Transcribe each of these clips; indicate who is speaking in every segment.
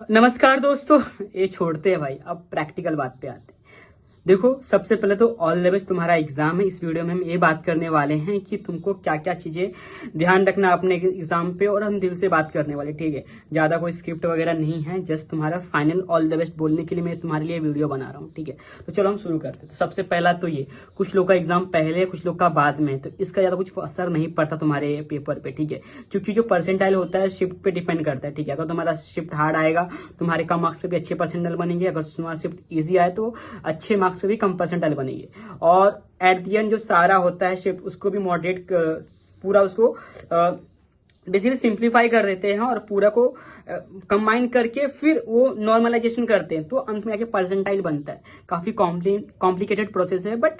Speaker 1: नमस्कार दोस्तों। ये छोड़ते हैं भाई, अब प्रैक्टिकल बात पे आते हैं। देखो, सबसे पहले तो ऑल द बेस्ट, तुम्हारा एग्जाम है। इस वीडियो में हम ये बात करने वाले हैं कि तुमको क्या क्या चीजें ध्यान रखना अपने एग्जाम पे, और हम दिल से बात करने वाले, ठीक है। ज्यादा कोई स्क्रिप्ट वगैरह नहीं है, जस्ट तुम्हारा फाइनल ऑल द बेस्ट बोलने के लिए मैं तुम्हारे लिए वीडियो बना रहा हूँ, ठीक है। तो चलो हम शुरू करते हैं। तो सबसे पहला तो ये, कुछ लोग का एग्जाम पहले है, कुछ लोग का बाद में है, तो इसका ज्यादा कुछ असर नहीं पड़ता तुम्हारे पेपर पे, ठीक है। क्योंकि जो परसेंटाइल होता है शिफ्ट पे डिपेंड करता है, ठीक है। अगर तुम्हारा शिफ्ट हार्ड आएगा, तुम्हारे कम मार्क्स पे भी अच्छे परसेंटाइल बनेंगे। अगर तुम्हारा शिफ्ट ईजी आए तो अच्छे मार्क्स पे भी कम परसेंटाइल बनेंगे। और एट दी एंड जो सारा होता है शिफ्ट, उसको भी मॉडरेट, पूरा उसको बेसिकली सिंप्लीफाई कर देते हैं और पूरा को कंबाइन करके फिर वो नॉर्मलाइजेशन करते हैं, तो अंत में आके परसेंटाइल बनता है। काफी कॉम्प्लिकेटेड प्रोसेस है, बट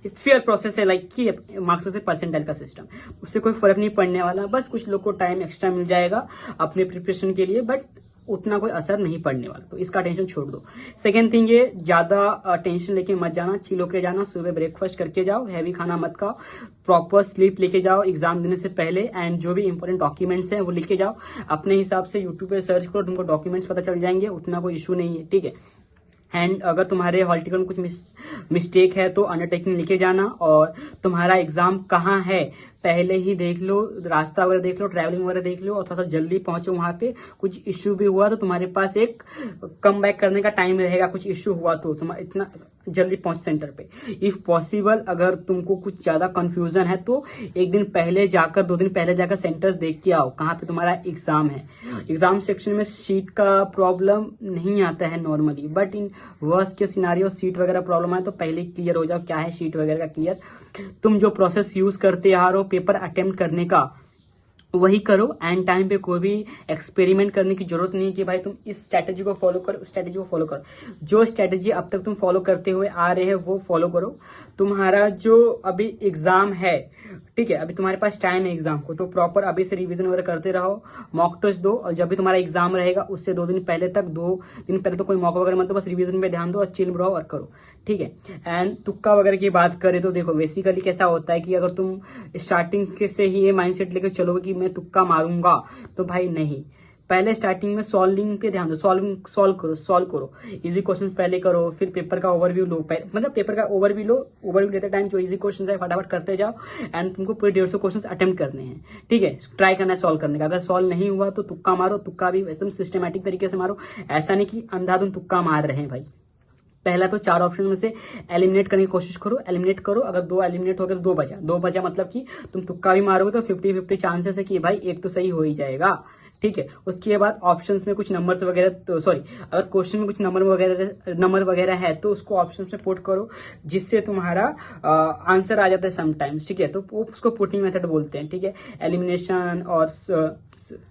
Speaker 1: फेयर प्रोसेस है, लाइक कि मार्क्स से परसेंटाइल का सिस्टम, उससे कोई फर्क नहीं पड़ने वाला। बस कुछ लोग को टाइम एक्स्ट्रा मिल जाएगा अपने प्रिपरेशन के लिए, बट उतना कोई असर नहीं पड़ने वाला, तो इसका टेंशन छोड़ दो। सेकेंड थिंग, ये ज्यादा टेंशन लेके मत जाना, चिल होके जाना। सुबह ब्रेकफास्ट करके जाओ, हैवी खाना मत खाओ, प्रॉपर स्लीप लेके जाओ एग्जाम देने से पहले, एंड जो भी इंपॉर्टेंट डॉक्यूमेंट्स हैं वो लिख के जाओ। अपने हिसाब से यूट्यूब पे सर्च करो, तुमको डॉक्यूमेंट्स पता चल जाएंगे, उतना कोई इशू नहीं है, ठीक है। एंड अगर तुम्हारे हॉल टिकट में कुछ मिस्टेक है तो अंडरटेकिंग लिखे जाना। और तुम्हारा एग्जाम कहाँ है पहले ही देख लो, रास्ता वगैरह देख लो, ट्रैवलिंग वगैरह देख लो, और थोड़ा सा जल्दी पहुंचो वहां पे। कुछ इश्यू भी हुआ तो तुम्हारे पास एक कम बैक करने का टाइम रहेगा, कुछ इश्यू हुआ तो तुम इतना जल्दी पहुंच सेंटर पे। इफ पॉसिबल, अगर तुमको कुछ ज्यादा कंफ्यूजन है तो एक दिन पहले जाकर, 2 दिन पहले जाकर सेंटर्स देख के आओ कहाँ पे तुम्हारा एग्जाम है। एग्जाम सेक्शन में सीट का प्रॉब्लम नहीं आता है नॉर्मली, बट इन वर्स्ट के सिनारियो सीट वगैरह प्रॉब्लम है तो पहले क्लियर हो जाओ क्या है सीट वगैरह का क्लियर। तुम जो प्रोसेस यूज करते आ रहे हो पेपर अटेम्प्ट करने का, वही करो। एंड टाइम पे कोई भी एक्सपेरिमेंट करने की जरूरत नहीं कि भाई तुम इस स्ट्रैटेजी को फॉलो करो, उस स्ट्रैटेजी को फॉलो करो। जो स्ट्रैटेजी अब तक तुम फॉलो करते हुए आ रहे हैं वो फॉलो करो। तुम्हारा जो अभी एग्जाम है, ठीक है, अभी तुम्हारे पास टाइम है एग्जाम को, तो प्रॉपर अभी से रिवीजन वगैरह करते रहो, मॉक टेस्ट दो। और जब भी तुम्हारा एग्जाम रहेगा उससे 2 दिन पहले तक, 2 दिन पहले तो कोई मॉक वगैरह मत दो, बस रिवीजन पे ध्यान दो और चिल रहो और करो, ठीक है। एंड तुक्का वगैरह की बात करें तो देखो, बेसिकली कैसा होता है कि अगर तुम स्टार्टिंग से ही ये माइंडसेट लेकर चलोगे कि मैं तुक्का मारूंगा, तो भाई नहीं। पहले स्टार्टिंग में सॉल्विंग पे ध्यान दो, सॉल्व करो। इजी क्वेश्चंस पहले करो, फिर पेपर का ओवरव्यू लो। मतलब पेपर का ओवरव्यू लो, ओवरव्यू लेते टाइम जो इजी क्वेश्चंस है फटाफट करते जाओ। एंड तुमको पूरे 150 क्वेश्चंस अटेम्प्ट करने हैं, ठीक है। ट्राई करना है सॉल्व करने का। अगर सॉल्व नहीं हुआ तो तुक्का मारो, तुक्का भी एकदम सिस्टमैटिक तरीके से मारो। ऐसा नहीं कि अंधाधुंध तुक्का मार रहे हैं भाई। पहला तो 4 ऑप्शन में से एलिमिनेट करने की कोशिश करो, एलिमिनेट करो। अगर 2 एलिमिनेट हो गए तो 2 बचा, मतलब कि तुम तुक्का भी मारोगे तो 50-50 चांसेस है कि भाई एक तो सही हो ही जाएगा, ठीक है। उसके बाद ऑप्शंस में कुछ नंबर्स वगैरह, तो सॉरी, अगर क्वेश्चन में कुछ नंबर वगैरह है तो उसको ऑप्शंस में पुट करो, जिससे तुम्हारा आंसर आ जाता है समटाइम्स, ठीक है। तो उसको पुटिंग मेथड बोलते हैं, ठीक है। एलिमिनेशन और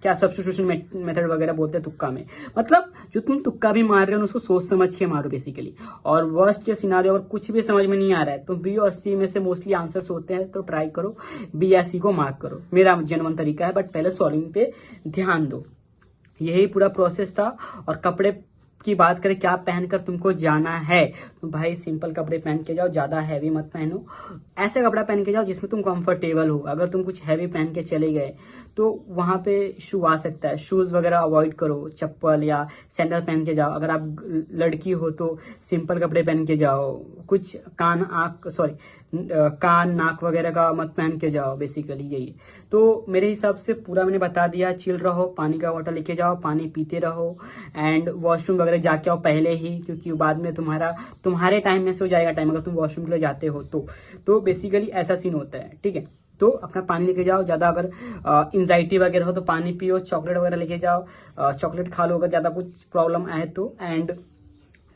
Speaker 1: क्या सब्स्टिट्यूशन मेथड वगैरह बोलते हैं तुक्का में। मतलब जो तुम तुक्का भी मार रहे हो उसको सोच समझ के मारो बेसिकली। और वर्स्ट के सिनारियो अगर कुछ भी समझ में नहीं आ रहा है तो बी और सी में से मोस्टली आंसर्स होते हैं, तो ट्राई करो बी या सी को मार्क करो। मेरा जेन्युइन तरीका है, बट पहले सॉल्विंग पे ध्यान दो। यही पूरा प्रोसेस था। और कपड़े की बात करें क्या पहनकर तुमको जाना है, तो भाई सिंपल कपड़े पहन के जाओ, ज्यादा हैवी मत पहनो। ऐसे कपड़ा पहन के जाओ जिसमें तुम कंफर्टेबल हो। अगर तुम कुछ हैवी पहन के चले गए तो वहां पे इशू आ सकता है। शूज वगैरह अवॉइड करो, चप्पल या सैंडल पहन के जाओ। अगर आप लड़की हो तो सिंपल कपड़े पहन के जाओ। कुछ कान नाक वगैरह का मत पहन के जाओ, बेसिकली यही। तो मेरे हिसाब से पूरा मैंने बता दिया। चिल रहो, पानी का बॉटल लेके जाओ, पानी पीते रहो, एंड वॉशरूम वगैरह जाके आओ पहले ही, क्योंकि बाद में तुम्हारे टाइम में से हो जाएगा टाइम अगर तुम वॉशरूम के लिए जाते हो तो बेसिकली ऐसा सीन होता है, ठीक है। तो अपना पानी लेके जाओ। ज्यादा अगर एंजाइटी वगैरह हो तो पानी पियो, चॉकलेट वगैरह लेके जाओ, चॉकलेट खा लो अगर ज्यादा कुछ प्रॉब्लम आए तो। एंड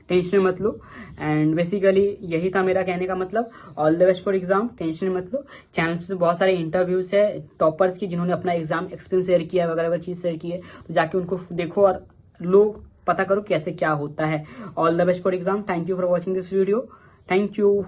Speaker 1: टेंशन मत लो। एंड बेसिकली यही था मेरा कहने का मतलब। All the best for exam, tension मत लो। चैनल पे बहुत सारे इंटरव्यूज है टॉपर्स की, जिन्होंने अपना एग्जाम एक्सपीरियंस शेयर किया है, वगैरह चीज शेयर की है, तो जाके उनको देखो और लोग पता करो कैसे क्या होता है। All the best for exam. Thank you for watching this video. Thank you.